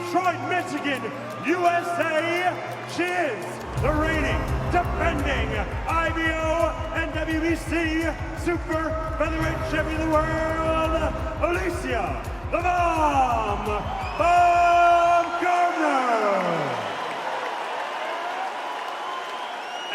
Detroit, Michigan, USA, she is the reigning, defending IBO and WBC Super Featherweight Champion of the World, Alicia "The Bomb" Gardner.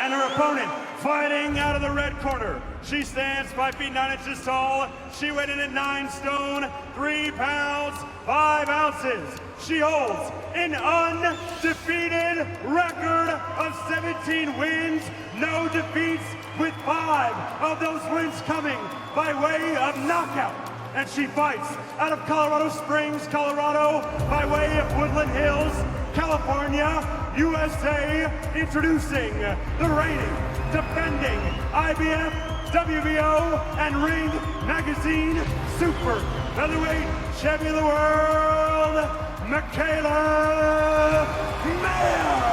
And her opponent, fighting out of the red corner. She stands 5 feet 9 inches tall. She weighed in at 9 stone, 3 pounds, 5 ounces. She holds an undefeated record of 17 wins, no defeats, with 5 of those wins coming by way of knockout. And she fights out of Colorado Springs, Colorado, by way of Woodland Hills, California, USA, introducing the reigning, defending IBF, WBO, and Ring Magazine Super Featherweight Champion of the World, Michaela Mayer.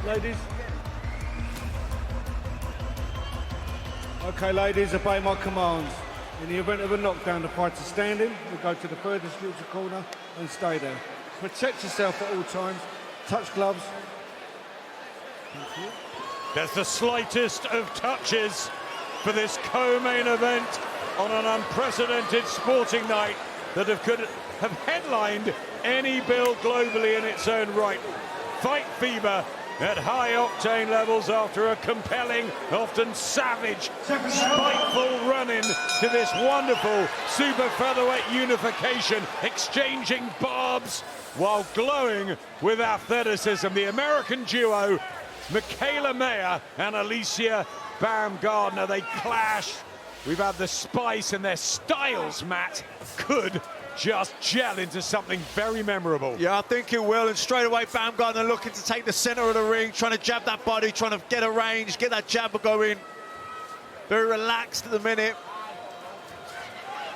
Ladies. Okay, ladies, obey my commands. In the event of a knockdown, the fighter standing will go to the furthest neutral corner and stay there. Protect yourself at all times. Touch gloves. Thank you. There's the slightest of touches for this co-main event on an unprecedented sporting night that could have headlined any bill globally in its own right. Fight fever at high octane levels after a compelling, often savage, spiteful run-in to this wonderful super featherweight unification, exchanging barbs while glowing with athleticism. The American duo, Michaela Mayer and Alicia Baumgardner, they clash. We've had the spice, and their styles, Matt, could just gel into something very memorable. Yeah, I think it will, and straight away Baumgardner looking to take the center of the ring, trying to jab that body, trying to get a range, get that jabber going. Very relaxed at the minute.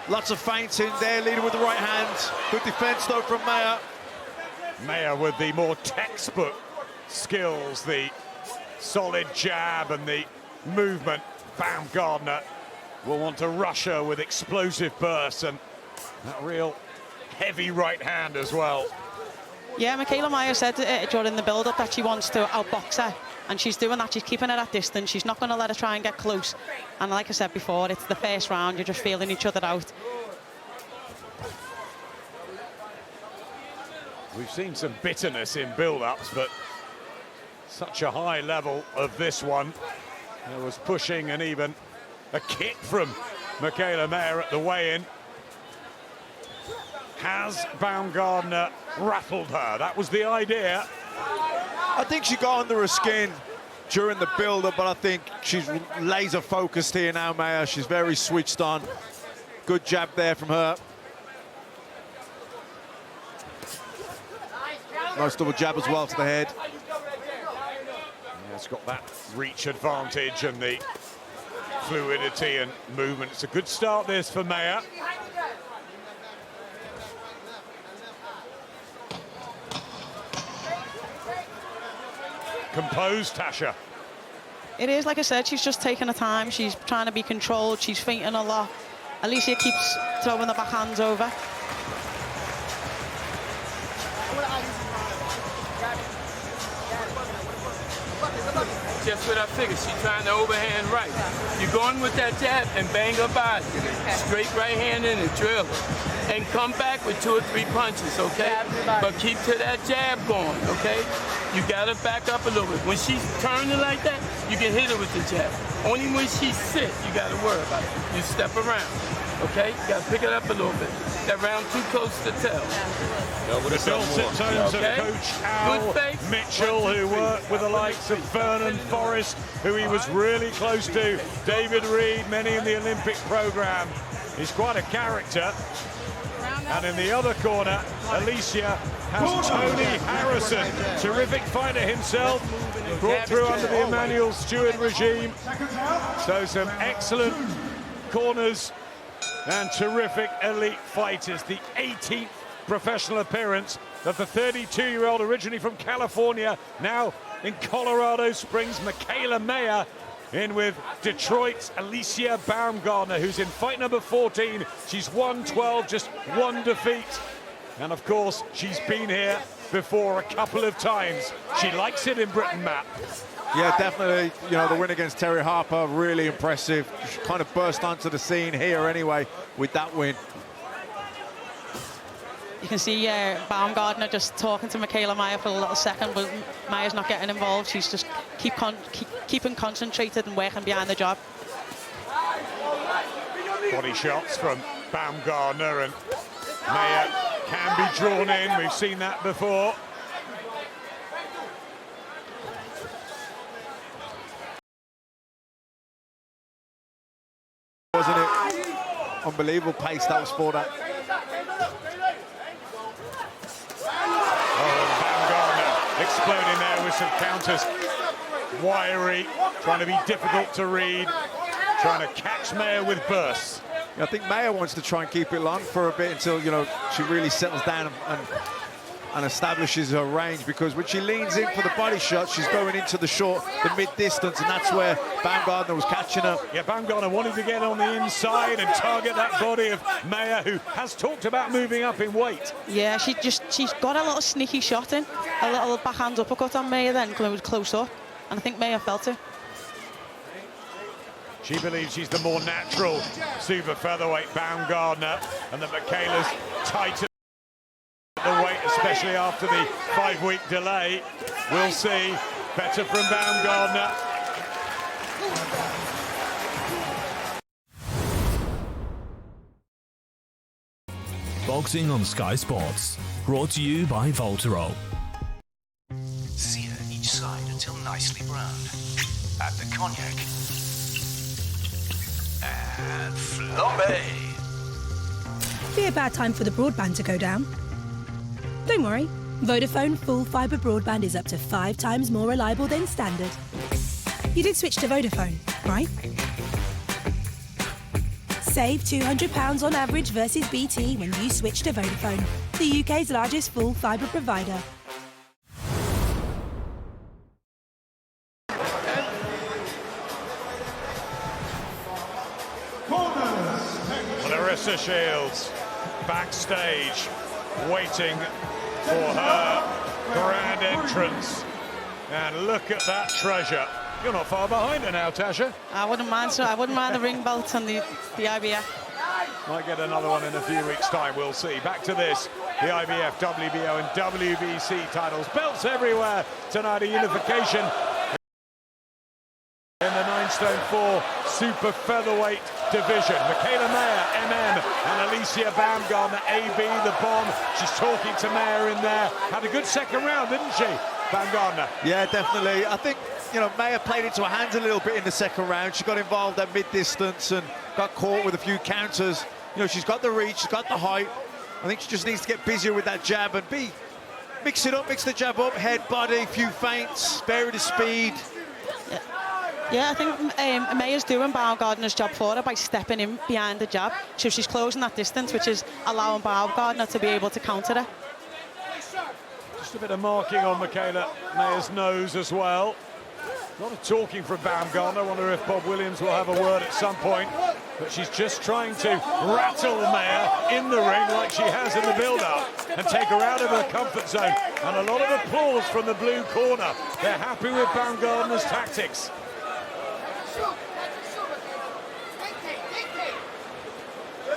Lots of feinting there, leading with the right hand. Good defense though from Mayer. Mayer with the more textbook skills, the solid jab and the movement. Baumgardner will want to rush her with explosive bursts and that real heavy right hand as well. Yeah, Michaela Mayer said during the build-up that she wants to outbox her, and she's doing that. She's keeping her at distance. She's not going to let her try and get close. And like I said before, it's the first round. You're just feeling each other out. We've seen some bitterness in build-ups, but such a high level of this one. There was pushing and even a kick from Michaela Mayer at the weigh-in. Has Baumgardner rattled her? That was the idea. I think she got under her skin during the build-up, but I think she's laser focused here now, Mayer. She's very switched on. Good jab there from her. Nice double jab as well to the head. Yeah, it's got that reach advantage and the fluidity and movement. It's a good start this for Mayer. Composed, Tasha. It is, like I said, she's just taking her time. She's trying to be controlled. She's feinting a lot. Alicia keeps throwing the backhands over. Just what I figured. She's trying to overhand right. You're going with that jab and bang her body. Straight right hand in and drill her. And come back with 2 or 3 punches, okay? But keep to that jab going, okay? You gotta back up a little bit. When she's turning like that, you can hit her with the jab. Only when she's sit, you gotta worry about it. You step around, okay? You gotta pick it up a little bit. That round too close to tell. The dulcet tones of Coach Al Mitchell, who worked with the likes of Vernon Forrest, who he was really close to, David Reed, many in the Olympic program. He's quite a character. And in the other corner, Alicia has Tony Harrison, terrific fighter himself, brought through under the Emmanuel Stewart regime. So some excellent corners and terrific elite fighters. The 18th professional appearance of the 32-year-old, originally from California, now in Colorado Springs. Michaela Mayer in with Detroit's Alicia Baumgartner, who's in fight number 14. She's 1-12, just one defeat. And of course, she's been here before a couple of times. She likes it in Britain, Matt. Yeah, definitely. You know, the win against Terry Harper, really impressive. She kind of burst onto the scene here anyway with that win. You can see Baumgartner just talking to Michaela Mayer for a little second, but Mayer's not getting involved. She's just keeping concentrated and working behind the job. Body shots from Baumgartner, and Mayer can be drawn in. We've seen that before. Wasn't it? Unbelievable pace that was for that. Exploding there with some counters. Wiry, trying to be difficult to read, trying to catch Mayer with bursts. I think Mayer wants to try and keep it long for a bit until, you know, she really settles down and establishes her range, because when she leans in for the body shot, she's going into the mid-distance, and that's where Baumgartner was catching her. Yeah, Baumgartner wanted to get on the inside and target that body of Mayer, who has talked about moving up in weight. Yeah, she's got a little sneaky shot in, a little backhand uppercut on Mayer then, close up, and I think Mayer felt it. She believes she's the more natural super featherweight Baumgartner, and that Michaela's tighter the weight, especially after the 5-week delay. We'll see. Better from Baumgartner. Boxing on Sky Sports, brought to you by Voltero. Sear each side until nicely browned. Add the cognac. And flambe. Be a bad time for the broadband to go down. Don't worry, Vodafone full fibre broadband is up to 5 times more reliable than standard. You did switch to Vodafone, right? Save £200 on average versus BT when you switch to Vodafone, the UK's largest full fibre provider. Larissa Shields backstage, waiting for her grand entrance. And look at that treasure. You're not far behind her now, Tasha. I wouldn't mind, so I wouldn't mind the ring belt and the IBF. Might get another one in a few weeks' time, we'll see. Back to this, the IBF, WBO and WBC titles. Belts everywhere tonight, a unification in the 9'4" super featherweight division. Michaela Mayer, MM, and Alicia Baumgartner, AB, the bomb. She's talking to Mayer in there. Had a good second round, didn't she, Baumgartner? Yeah, definitely. I think, you know, Mayer played into her hands a little bit in the second round. She got involved at mid-distance and got caught with a few counters. You know, she's got the reach, she's got the height. I think she just needs to get busier with that jab and mix it up, mix the jab up, head, body, few feints, vary the speed. Yeah, I think Mayer's doing Baumgartner's job for her by stepping in behind the jab. So she's closing that distance, which is allowing Baumgartner to be able to counter her. Just a bit of marking on Michaela Mayer's nose as well. A lot of talking from Baumgartner. I wonder if Bob Williams will have a word at some point. But she's just trying to rattle Mayer in the ring like she has in the build-up and take her out of her comfort zone. And a lot of applause from the blue corner. They're happy with Baumgartner's tactics.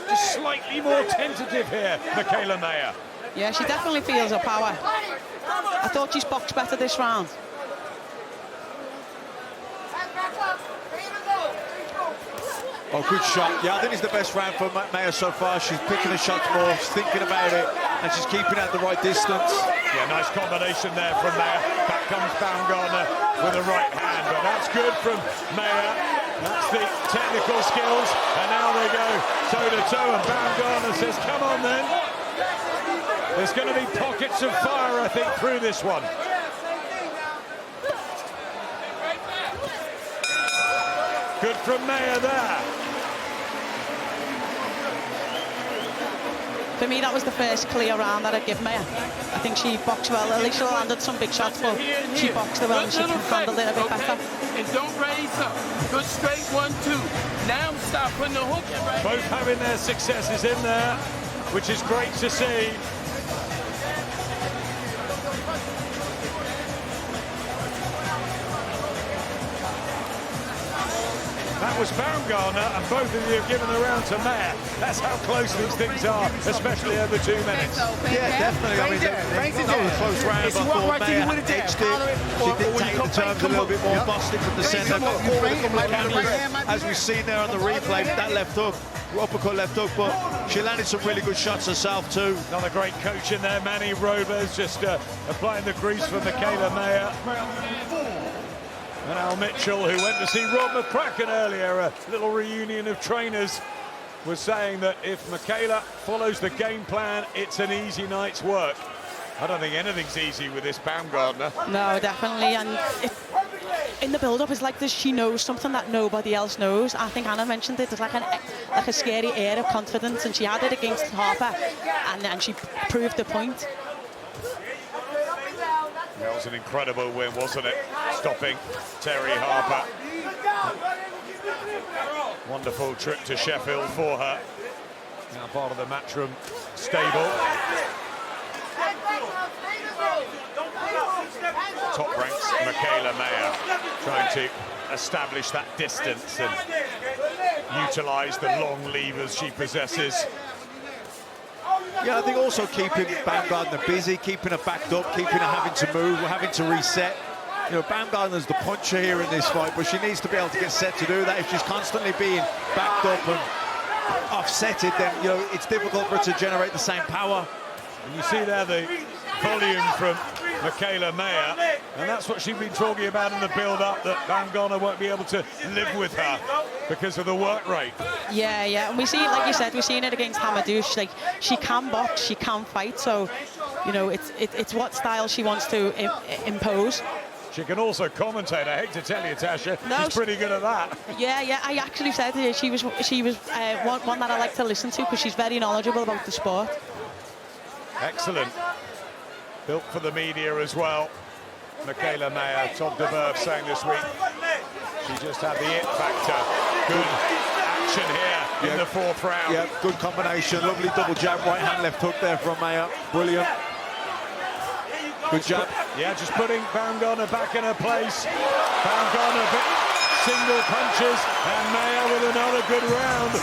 Just slightly more tentative here, Michaela Mayer. Yeah, she definitely feels her power. I thought she's boxed better this round. Oh, good shot. Yeah, I think it's the best round for Mayer so far. She's picking the shots more, she's thinking about it, and she's keeping it at the right distance. Yeah, nice combination there from Mayer. Back comes Baumgartner with a right hand, but that's good from Mayer. That's the technical skills, and now they go toe-to-toe, and Baumgartner says, come on then. There's going to be pockets of fire, I think, through this one. Good from Mayer there. For me, that was the first clear round that I'd give Maya. I think she boxed well. Alicia landed some big shots, but she boxed well and she handled it a bit better. And don't raise up. Good straight 1-2. Now stop putting the hook in right. Both having their successes in there, which is great to see. That was Baumgartner, and both of you have given the round to Mayer. That's how close these things are, especially over 2 minutes. Yeah, definitely. I mean, that was a close round. I thought Mayer edged it. She did take the terms a little bit more, busted from the centre. Got caught with a couple of counters, as we've seen there on the replay, that left hook, uppercut left hook, but she landed some really good shots herself too. Another great coach in there, Manny Robers, just applying the grease for Michaela Mayer. And Al Mitchell, who went to see Rob McCracken earlier, a little reunion of trainers, was saying that if Michaela follows the game plan, it's an easy night's work. I don't think anything's easy with this Baumgartner. No, definitely. And in the build-up, it's like she knows something that nobody else knows. I think Anna mentioned it. It's like a scary air of confidence, and she had it against Harper, and she proved the point. That was an incredible win, wasn't it? Stopping Terry Harper. Wonderful trip to Sheffield for her. Now part of the Matchroom stable. Top ranks Michaela Mayer, trying to establish that distance and utilise the long levers she possesses. Yeah, I think also keeping Baumgartner busy, keeping her backed up, keeping her having to move, having to reset. You know, Baumgartner's the puncher here in this fight, but she needs to be able to get set to do that. If she's constantly being backed up and offsetted, then, you know, it's difficult for her to generate the same power. And you see there the volume from Michaela Mayer, and that's what she's been talking about in the build-up, that Baumgartner won't be able to live with her because of the work rate. Yeah, and we see, like you said, we've seen it against Hamadouche. Like, she can box, she can fight, so, you know, it's what style she wants to impose. She can also commentate. I hate to tell you, Tasha, no, she's pretty good at that. Yeah, I actually said she was one that I like to listen to because she's very knowledgeable about the sport. Excellent. Built for the media as well. Michaela Mayer, Todd DeBerf saying this week, she just had the it factor. Good action here in the 4th round. Yeah, good combination. Lovely double jab, right hand, left hook there from Mayer. Brilliant. Good jab. Yeah, just putting Baumgartner back in her place. Baumgartner single punches, and Mayer with another good round.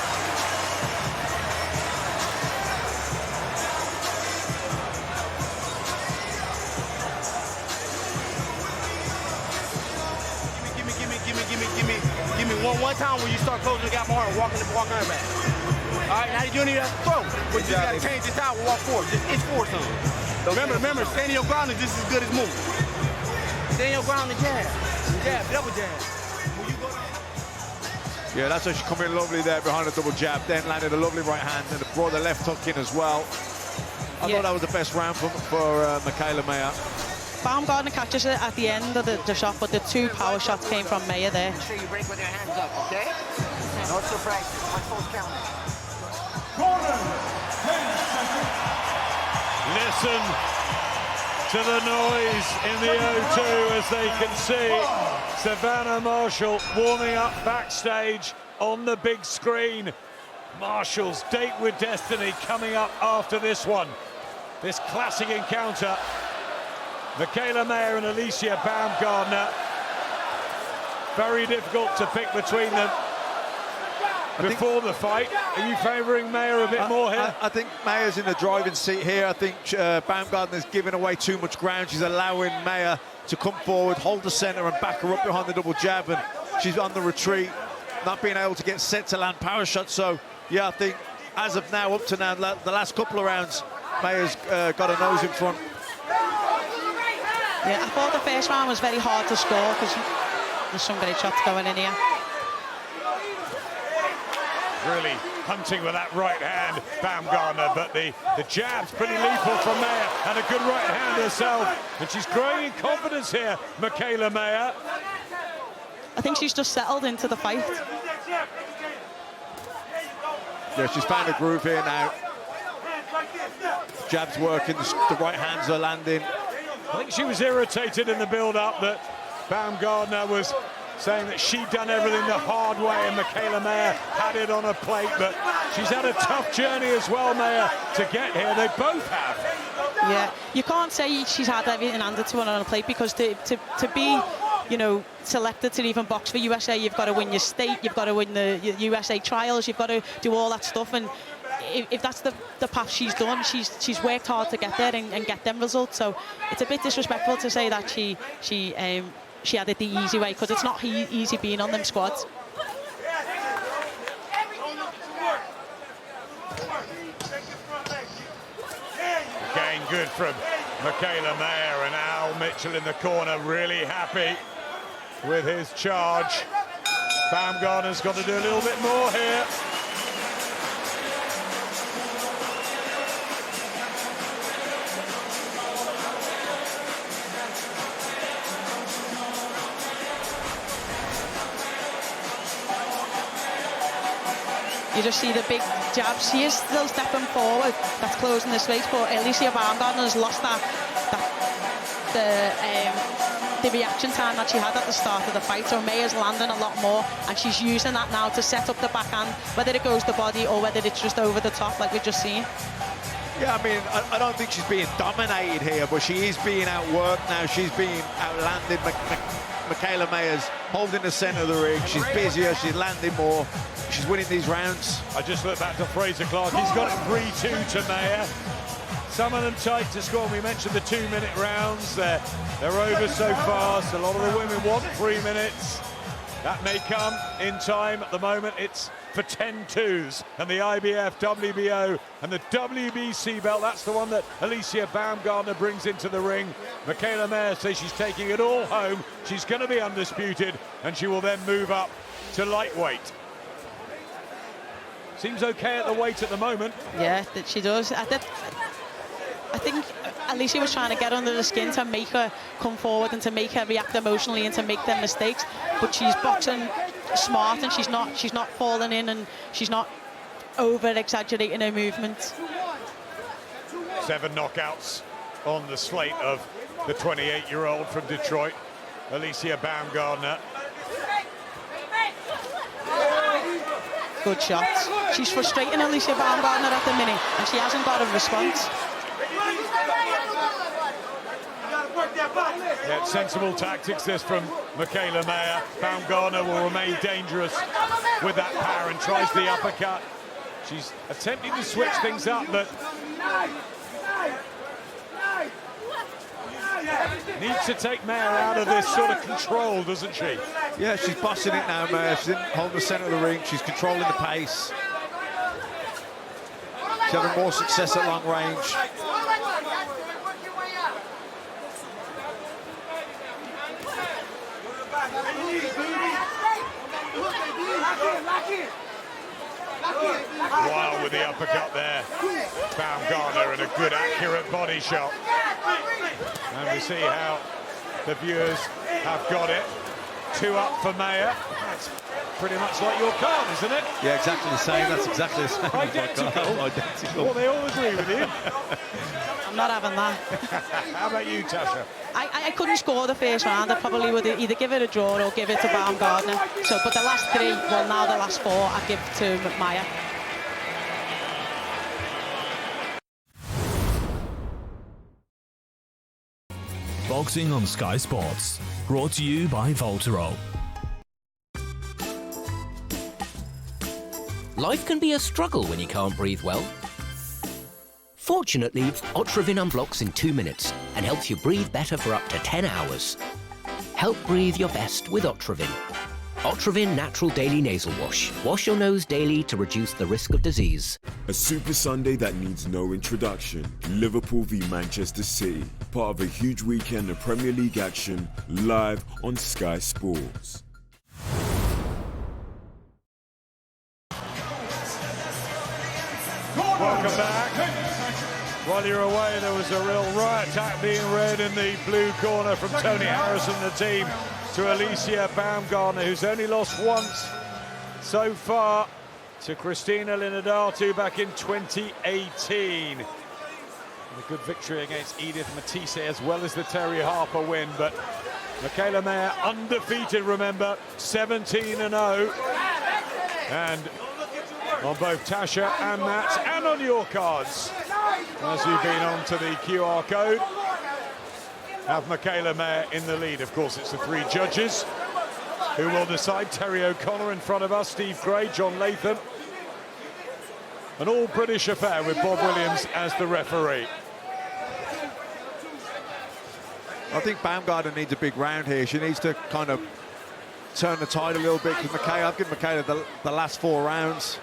Give me one time when you start closing the gap more and walking her back. All right, now you don't even have to throw, but you just got to change this out and walk forward. Just inch forward something. Remember, standing your ground is just as good as moving. Stand your ground and jab. Jab, double jab. Yeah, that's how she come in lovely there behind the double jab, then landed a lovely right hand and brought the left hook in as well. I thought that was the best round for Michaela Mayer. Baumgartner catches it at the end of the shot, but the 2 power shots came from Mayer there. Make sure you break with your hands up, okay? No surprise. Watch those counters. Listen to the noise in the O2 as they can see Savannah Marshall warming up backstage on the big screen. Marshall's date with destiny coming up after this one. This classic encounter. Michaela Mayer and Alicia Baumgartner. Very difficult to pick between them before the fight. Are you favouring Mayer a bit more here? I think Mayer's in the driving seat here. I think Baumgartner's giving away too much ground. She's allowing Mayer to come forward, hold the centre and back her up behind the double jab, and she's on the retreat, not being able to get set to land power shots. So, yeah, I think as of now, up to now, the last couple of rounds, Mayer's got a nose in front. Yeah, I thought the first round was very hard to score because there's some great shots going in here. Really hunting with that right hand, Baumgartner, but the jab's pretty lethal from Mayer, and a good right hand herself. And she's growing in confidence here, Michaela Mayer. I think she's just settled into the fight. Yeah, she's found a groove here now. Jabs working, the right hands are landing. I think she was irritated in the build-up that Baumgartner was saying that she'd done everything the hard way and Michaela Mayer had it on her plate, but she's had a tough journey as well, Mayer, to get here. They both have. Yeah, you can't say she's had everything handed to her on a plate, because to be, you know, selected to even box for USA, you've got to win your state, you've got to win the USA trials, you've got to do all that stuff, and if that's the path she's done, she's worked hard to get there and get them results. So it's a bit disrespectful to say that she had it the easy way, because it's not easy being on them squads. Again, good from Michaela Mayer, and Al Mitchell in the corner really happy with his charge. Baumgartner's got to do a little bit more here. You just see the big jabs. She is still stepping forward. That's closing the space. But Alicia Baumgartner has lost the reaction time that she had at the start of the fight. So Mayer's landing a lot more, and she's using that now to set up the backhand, whether it goes to body or whether it's just over the top, like we've just seen. Yeah, I mean, I don't think she's being dominated here, but she is being outworked now. She's being outlanded. Michaela Mayer's holding the centre of the ring. She's busier. She's landing more. She's winning these rounds. I just look back to Fraser Clark. He's got it 3-2 to Mayer. Some of them tight to score. We mentioned the 2-minute rounds. They're over so fast. A lot of the women want 3 minutes. That may come in time. At the moment, it's for 10-2s. And the IBF, WBO, and the WBC belt, that's the one that Alicia Baumgartner brings into the ring. Michaela Mayer says she's taking it all home. She's going to be undisputed, and she will then move up to lightweight. Seems okay at the weight at the moment. Yeah, that she does. I think Alicia was trying to get under the skin to make her come forward and to make her react emotionally and to make them mistakes. But she's boxing smart, and she's not falling in, and she's not over-exaggerating her movements. 7 knockouts on the slate of the 28-year-old from Detroit, Alicia Baumgartner. Good shots. She's frustrating Alicia Baumgartner at the minute, and she hasn't got a response. Yeah, sensible tactics this from Michaela Mayer. Baumgartner will remain dangerous with that power and tries the uppercut. She's attempting to switch things up, but needs to take Mayer out of this sort of control, doesn't she? Yeah, she's bossing it now, Mayer. She's holding the centre of the ring. She's controlling the pace. She's having more success at long range. Wild with the uppercut there. Baumgartner and a good accurate body shot. And we see how the viewers have got it. 2 up for Mayer. That's pretty much like your card, isn't it? Yeah, exactly the same. That's exactly the same. Identical. Identical. Well, they all agree with you. I'm not having that. How about you, Tasha? I couldn't score the first round. I probably would either give it a draw or give it to Baumgartner. So, but the last 3, well, now the last 4, I'd give to Mayer. Boxing on Sky Sports, brought to you by Voltero. Life can be a struggle when you can't breathe well. Fortunately, Otrivin unblocks in 2 minutes and helps you breathe better for up to 10 hours. Help breathe your best with Otrivin. Otrivin Natural Daily Nasal Wash. Wash your nose daily to reduce the risk of disease. A Super Sunday that needs no introduction. Liverpool v Manchester City. Part of a huge weekend of Premier League action, live on Sky Sports. Welcome back. While you're away, there was a real riot attack being read in the blue corner from Tony Harris and the team to Alicia Baumgartner, who's only lost once so far to Christina Linadatu back in 2018. And a good victory against Edith Matisse as well as the Terry Harper win, but Michaela Mayer undefeated, remember, 17-0. And on both Tasha and Matt, and on your cards, as you've been on to the QR code, have Michaela Mayer in the lead. Of course, it's the three judges who will decide. Terry O'Connor in front of us, Steve Gray, John Latham. An all-British affair with Bob Williams as the referee. I think Baumgartner needs a big round here. She needs to kind of turn the tide a little bit, because I've given Michaela the last 4 rounds.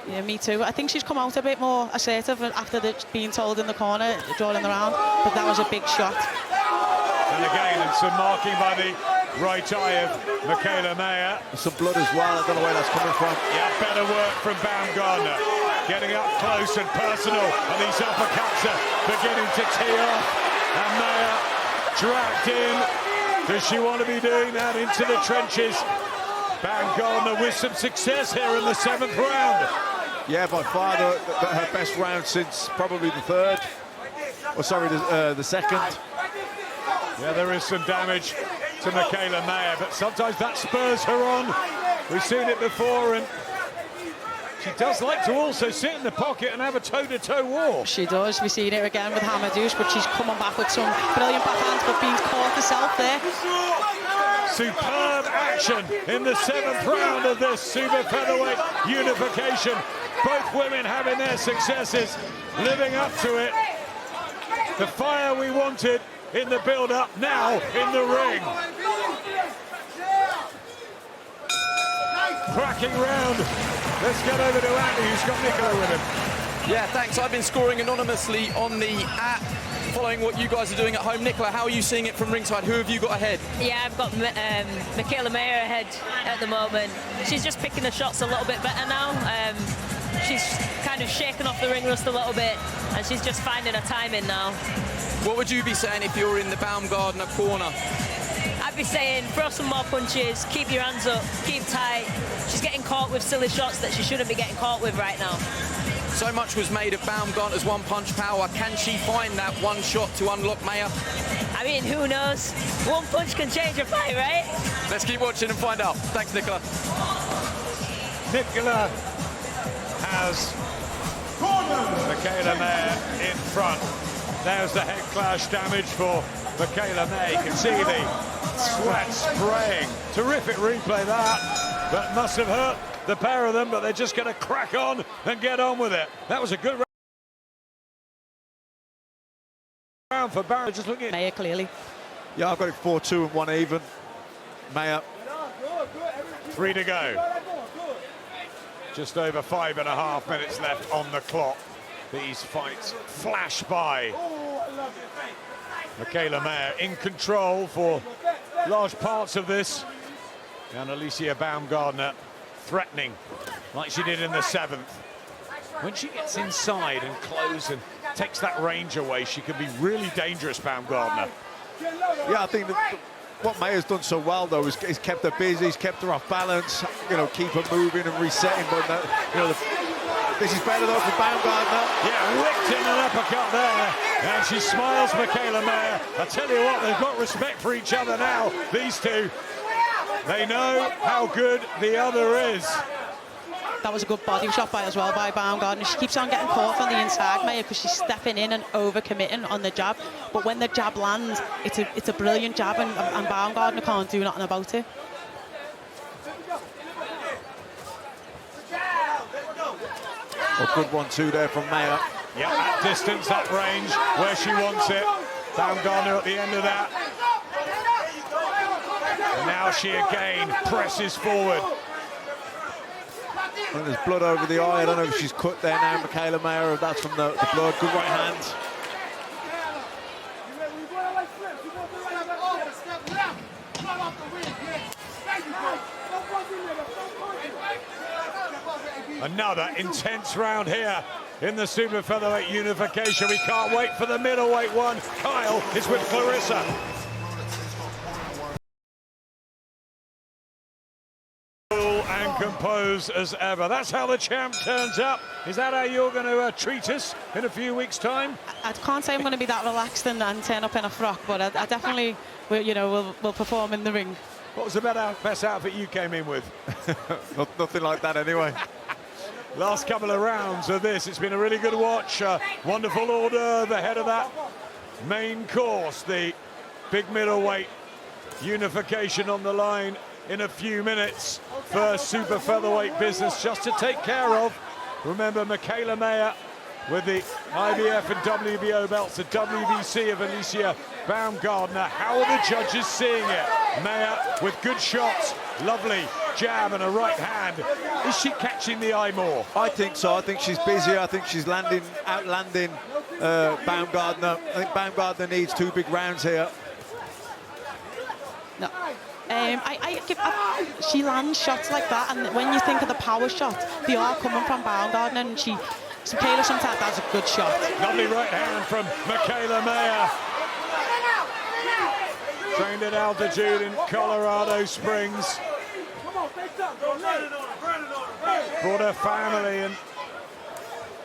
Yeah, me too. I think she's come out a bit more assertive after being told in the corner, drawing the round, but that was a big shot. And again, and some marking by the right eye of Michaela Mayer. Some blood as well, I don't know where that's coming from. Yeah, better work from Baumgartner. Getting up close and personal, and these uppercuts are beginning to tee off. And Mayer dragged in. Does she want to be doing that into the trenches? Baumgartner with some success here in the 7th round. Yeah, by far her best round since probably the 3rd. Or sorry, the 2nd. Yeah, there is some damage to Michaela Mayer, but sometimes that spurs her on. We've seen it before, and she does like to also sit in the pocket and have a toe-to-toe war. She does. We've seen it again with Hamadouche, but she's coming back with some brilliant backhands, but being caught herself there. Superb action in the 7th round of this super featherweight unification. Both women having their successes, living up to it. The fire we wanted in the build-up, now in the ring. Cracking round. Let's get over to Andy, who's got Nicola with him. Yeah, thanks. I've been scoring anonymously on the app, following what you guys are doing at home. Nicola, how are you seeing it from ringside? Who have you got ahead? Yeah, I've got Michaela Mayer ahead at the moment. She's just picking the shots a little bit better now. She's kind of shaken off the ring rust a little bit, and she's just finding her timing now. What would you be saying if you're in the Baumgartner corner? I'd be saying throw some more punches, keep your hands up, keep tight. She's getting caught with silly shots that she shouldn't be getting caught with right now. So much was made of Baumgartner's one-punch power. Can she find that one shot to unlock Mayer? I mean, who knows? One punch can change a fight, right? Let's keep watching and find out. Thanks, Nicola. Nicola has Michaela Mayer in front. There's the head clash damage for Michaela Mayer. You can see the sweat spraying. Terrific replay that. That must have hurt the pair of them, but they're just going to crack on and get on with it. That was a good round for Barron. Just looking at Mayer clearly. Yeah, I've got it 4-2 and 1 even. Mayer. 3 to go. Just over 5.5 minutes left on the clock. These fights flash by. Michaela Mayer in control for large parts of this. And Alicia Baumgartner threatening, like she did in the 7th. When she gets inside and close and takes that range away, she can be really dangerous, Baumgartner. Yeah, I think that what Mayer's done so well, though, is kept her busy, he's kept her off balance, you know, keep her moving and resetting. But, this is better, though, for Baumgartner. Yeah, licked in an uppercut there. And she smiles, Michaela Mayer. I tell you what, they've got respect for each other now, these two. They know how good the other is. That was a good body shot as well by Baumgartner. She keeps on getting caught from the inside, Mayer, because she's stepping in and over-committing on the jab. But when the jab lands, it's a brilliant jab, and Baumgartner can't do nothing about it. A good 1-2 there from Mayer. Yeah, that distance, that range, where she wants it. Baumgartner at the end of that. And now she again presses forward. And there's blood over the eye. I don't know if she's cut there now, Michaela Mayer, or that's from the blood. Good right hand. Another intense round here in the super featherweight unification. We can't wait for the middleweight one. Kyle is with Clarissa. and composed as ever. That's how the champ turns up. Is that how you're going to treat us in a few weeks' time? I can't say I'm going to be that relaxed and turn up in a frock, but I definitely, will perform in the ring. What was the best outfit you came in with? Nothing like that anyway. Last couple of rounds of this, it's been a really good watch. Wonderful order, the head of that main course, the big middleweight unification on the line in a few minutes. First super featherweight business just to take care of. Remember, Michaela Mayer with the IBF and WBO belts, the WBC of Alicia Baumgardner. How are the judges seeing it? Mayer with good shots, lovely jab and a right hand. Is she catching the eye more? I think so. I think she's busier. I think she's outlanding Baumgardner. I think Baumgardner needs 2 big rounds here. No. She lands shots like that, and when you think of the power shot, they are coming from Baumgardner, and Michaela sometimes has a good shot. Lovely right hand from Michaela Mayer. Trained at altitude in Colorado Springs. Brought her family and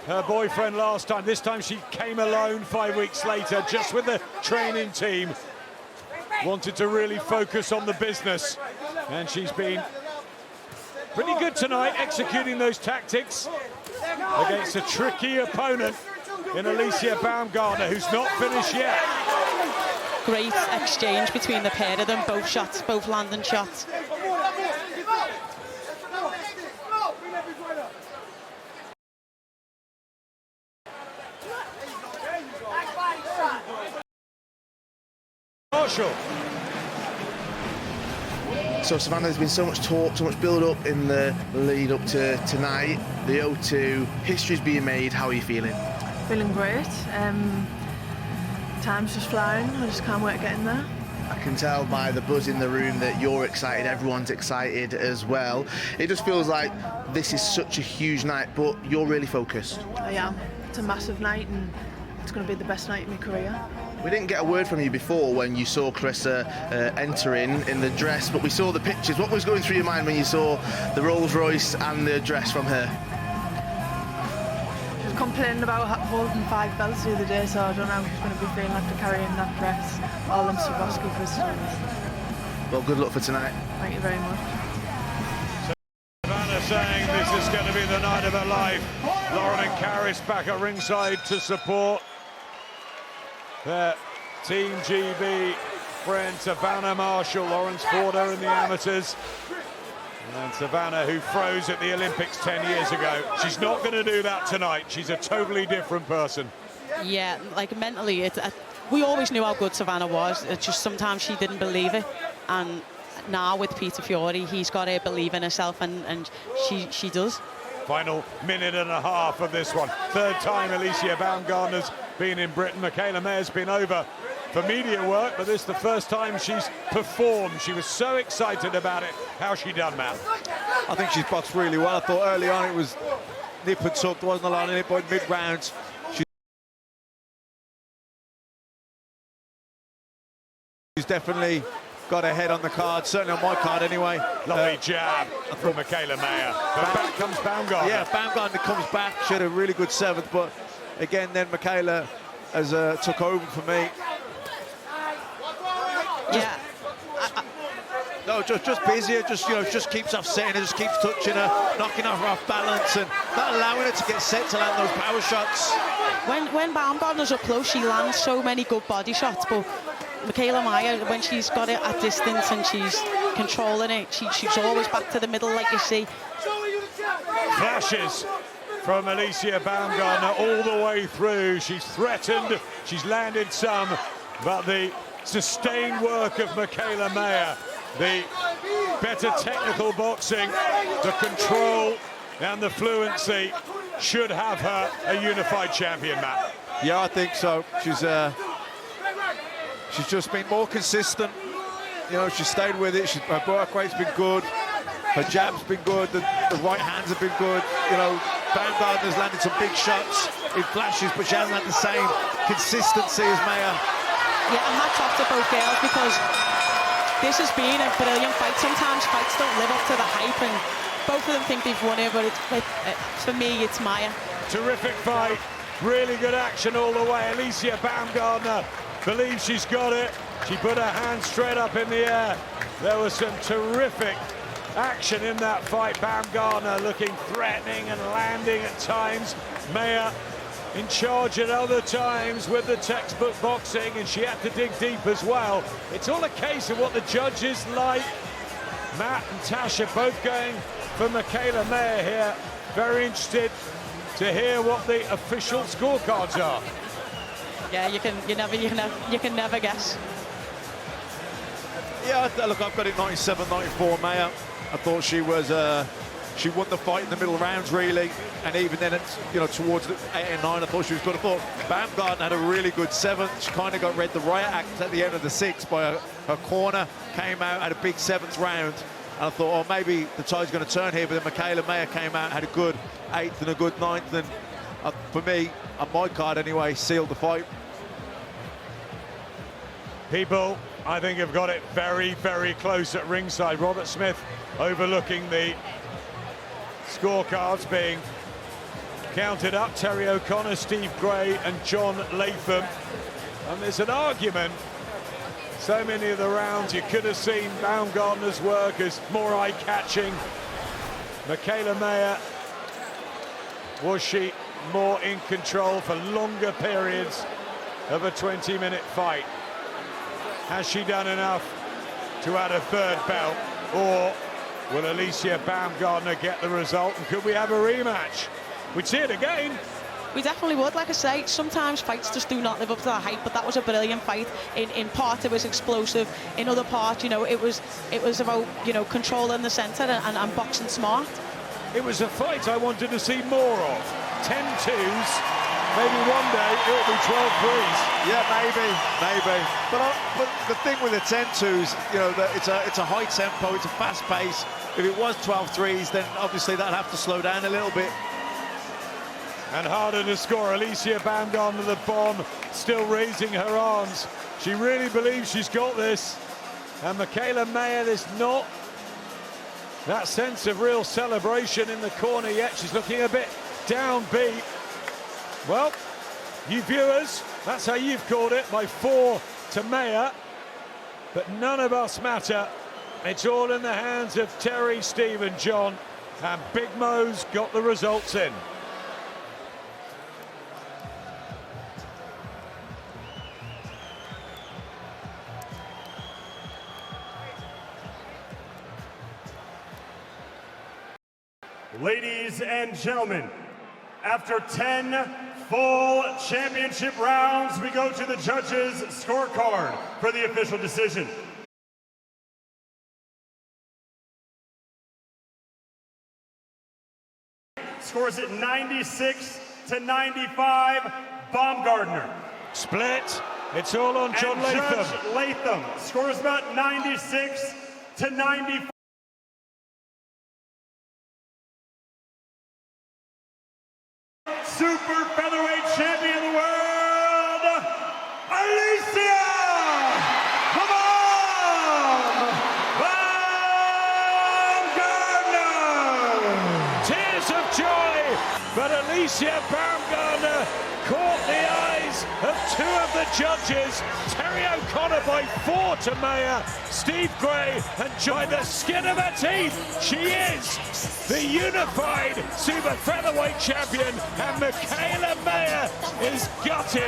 her boyfriend last time. This time she came alone 5 weeks later, just with the training team. Wanted to really focus on the business, and she's been pretty good tonight executing those tactics against a tricky opponent in Alicia Baumgardner, who's not finished yet. Great exchange between the pair of them, both shots, both landing shots. Marshall. So Savannah, there's been so much talk, so much build-up in the lead up to tonight. The O2, history's being made. How are you feeling? Feeling great. Time's just flying. I just can't wait to get in there. I can tell by the buzz in the room that you're excited, everyone's excited as well. It just feels like this is such a huge night, but you're really focused. I am. It's a massive night, and it's going to be the best night of my career. We didn't get a word from you before when you saw Clarissa entering in the dress, but we saw the pictures. What was going through your mind when you saw the Rolls Royce and the dress from her? She was complaining about holding 5 belts the other day, so I don't know how she's going to be feeling after carrying that dress, all them Swarovski crystals. Well, good luck for tonight. Thank you very much. Savannah saying this is going to be the night of her life. Lauren and Karis back at ringside to support their Team GB friend Savannah Marshall. Lawrence fought her in the amateurs. And Savannah, who froze at the Olympics 10 years ago. She's not going to do that tonight. She's a totally different person. Yeah, like mentally, we always knew how good Savannah was. It's just sometimes she didn't believe it. And now with Peter Fiore, he's got to believe in herself, and she does. Final minute and a half of this one. Third time Alicia Baumgardner's been in Britain. Michaela Mayer's been over for media work, but this is the first time she's performed. She was so excited about it. How's she done, Matt? I think she's boxed really well. I thought early on it was nip and tuck. There wasn't a lot in it, but mid-rounds, she's definitely got her head on the card, certainly on my card anyway. Lovely jab from Michaela Mayer. But back comes Baumgardner. Yeah, Baumgardner comes back. She had a really good 7th, but again, then Michaela has took over for me. Yeah. No, just busier, just keeps offsetting her, just keeps touching her, knocking her off balance and not allowing her to get set to land those power shots. When Baumgardner's up close, she lands so many good body shots, but Michaela Mayer, when she's got it at distance and she's controlling it, she's always back to the middle, like you see. Flashes from Alicia Baumgardner all the way through. She's threatened, she's landed some, but the sustained work of Michaela Mayer, the better technical boxing, the control and the fluency should have her a unified champion, Matt. Yeah, I think so. She's just been more consistent. You know, she stayed with it. Her work rate's been good. Her jab's been good. The right hands have been good. You know, Baumgardner's landed some big shots in flashes, but she hasn't had the same consistency as Mayer. Yeah, and hats off to both girls, because this has been a brilliant fight. Sometimes fights don't live up to the hype, and both of them think they've won it, but for me, it's Maya. Terrific fight, really good action all the way. Alicia Baumgartner believes she's got it. She put her hand straight up in the air. There was some terrific action in that fight. Baumgartner looking threatening and landing at times. Maya in charge at other times with the textbook boxing, and she had to dig deep as well. It's all a case of what the judges like. Matt and Tasha both going for Michaela Mayer here. Very interested to hear what the official scorecards are. Yeah, you can never guess. Yeah, look, I've got it 97-94 Mayer. I thought she was she won the fight in the middle rounds really, and even then, towards the 8 and 9, I thought she was good. I thought Baumgartner had a really good 7th. She kind of got read the riot act at the end of the 6th by her corner. Came out, had a big 7th round, and I thought, oh, maybe the tide's going to turn here. But then Michaela Mayer came out, had a good 8th and a good 9th, and for me, on my card anyway, sealed the fight. People, I think, have got it very, very close at ringside. Robert Smith overlooking the scorecards being counted up. Terry O'Connor, Steve Gray and John Latham. And there's an argument. So many of the rounds you could have seen Baumgartner's work as more eye-catching. Michaela Mayer, was she more in control for longer periods of a 20-minute fight? Has she done enough to add a 3rd belt, or will Alicia Baumgartner get the result, and could we have a rematch? We'd see it again. We definitely would. Like I say, sometimes fights just do not live up to that hype, but that was a brilliant fight. In part, it was explosive. In other parts, it was about, controlling the centre and boxing smart. It was a fight I wanted to see more of. 10-2s. Maybe one day it'll be 12-3s. Yeah, maybe. But the thing with the 10-2s, that it's a high tempo, it's a fast pace. If it was 12-3s, then obviously that'd have to slow down a little bit. And harder to score. Alicia Baumgartner, the bomb, still raising her arms. She really believes she's got this. And Michaela Mayer, there's not that sense of real celebration in the corner yet. She's looking a bit downbeat. Well, you viewers, that's how you've called it, by 4 to Mayer. But none of us matter. It's all in the hands of Terry, Steve and John. And Big Mo's got the results in. Ladies and gentlemen, after 10 full championship rounds, we go to the judges' scorecard for the official decision. Scores at 96-95, Baumgartner. Split. It's all on John Latham. Judge Latham scores about 96-95. Super featherweight champion of the world, Alicia Baumgartner! Tears of joy, but Alicia Baumgartner caught the eyes of 2 of the judges. Terry O'Connor by 4 to Mayer. Steve Gray and by the skin of her teeth. She is the unified super featherweight champion, and Michaela Mayer is gutted.